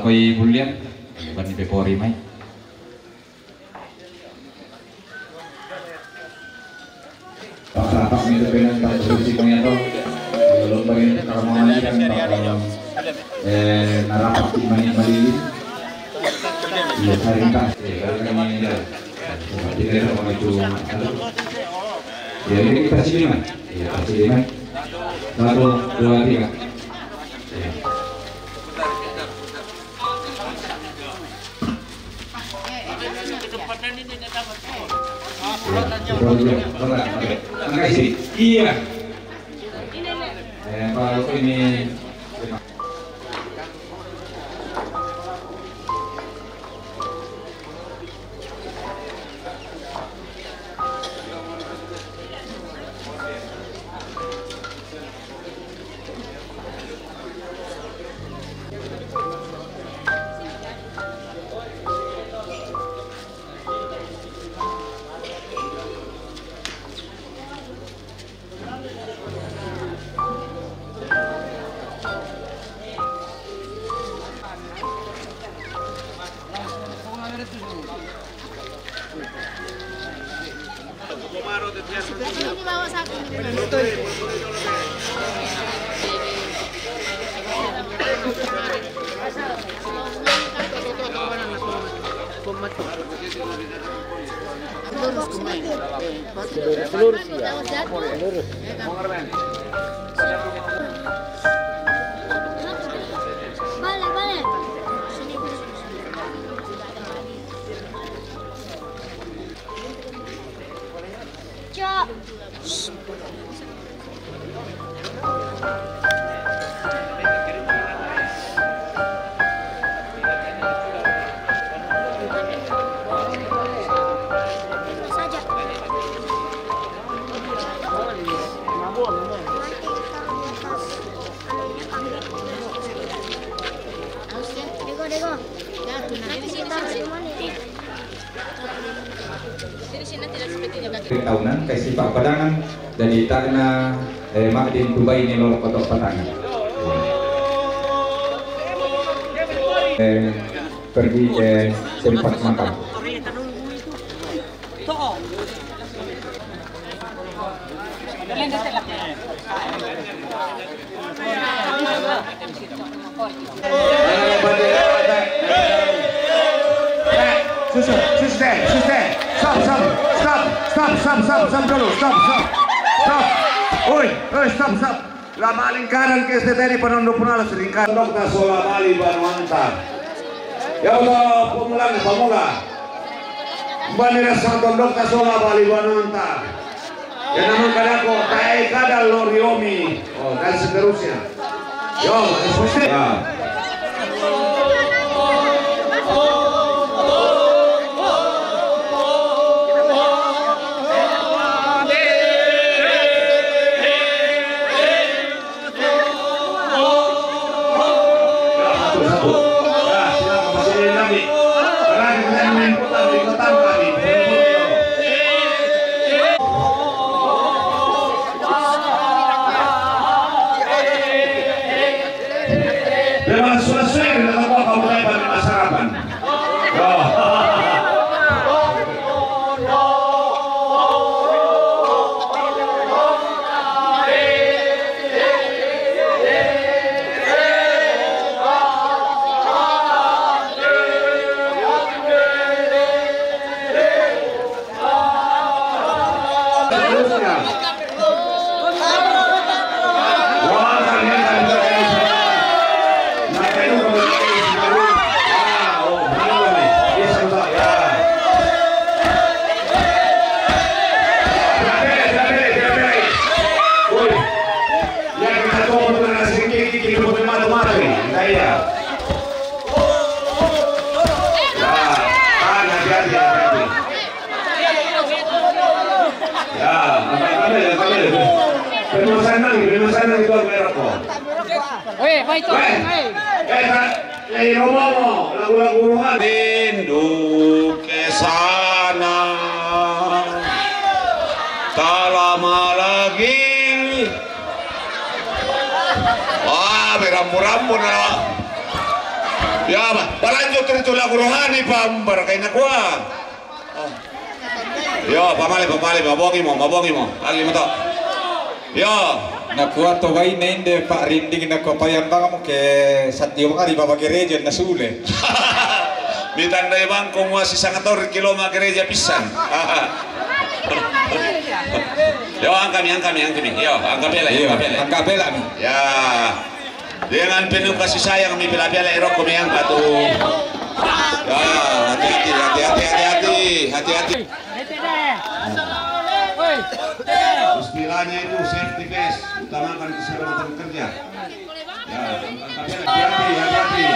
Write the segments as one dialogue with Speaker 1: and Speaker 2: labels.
Speaker 1: koi bulian, ban di pepori mai. Pak minta dengan tak solusi penyato, belum bagi karamani dan narapak di mani. Iya hari kami ya, jadi orang itu. Ya ini kita sini mas, ya sini mas. 1, 2, 3. Iya. Kalau ini tahunan kasih Pak Padangan dari Takna Makdin Dubai ini lolok kotok Padangan pergi sempat makam
Speaker 2: Stop dulu, stop. Oi, stop. Lama lingkaran ke dari penunduk punala selingkaran dokter sola Bali Banuanta. Ya Allah, pemula. Bandera Santo dokter sola Bali Banuanta. Ya namun kadako, tai kadal loriomi. Oh, dan seterusnya. Yo, selesai. Ya. Penusanan itu merokok.
Speaker 3: Weh, baik tuh.
Speaker 2: Lagu-lagu ruhan.
Speaker 4: Rindu ke sana, tak lama lagi. Wah, berambu-rambu Ya, palanjut itu lagu rohani pambar kayak nakwa. Yo, pamali, mabongi mo, lagi mo to. Yo,
Speaker 1: Nakuha to way na hindi pa rinding nakupayan ba mo ke satyo ka di ba gereja na sule.
Speaker 4: mitanda ibang kung si sangator kilo mga gereja pisan. Yo, ang kami. Yo, ang kapela. Ya, dengan penuh kasih sayang kami pila-pila erok kami yang batu. Ya, hati-hati. Istilahnya itu safety vest, utamakan keselamatan kerja. Ya, hati-hati.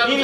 Speaker 5: Ini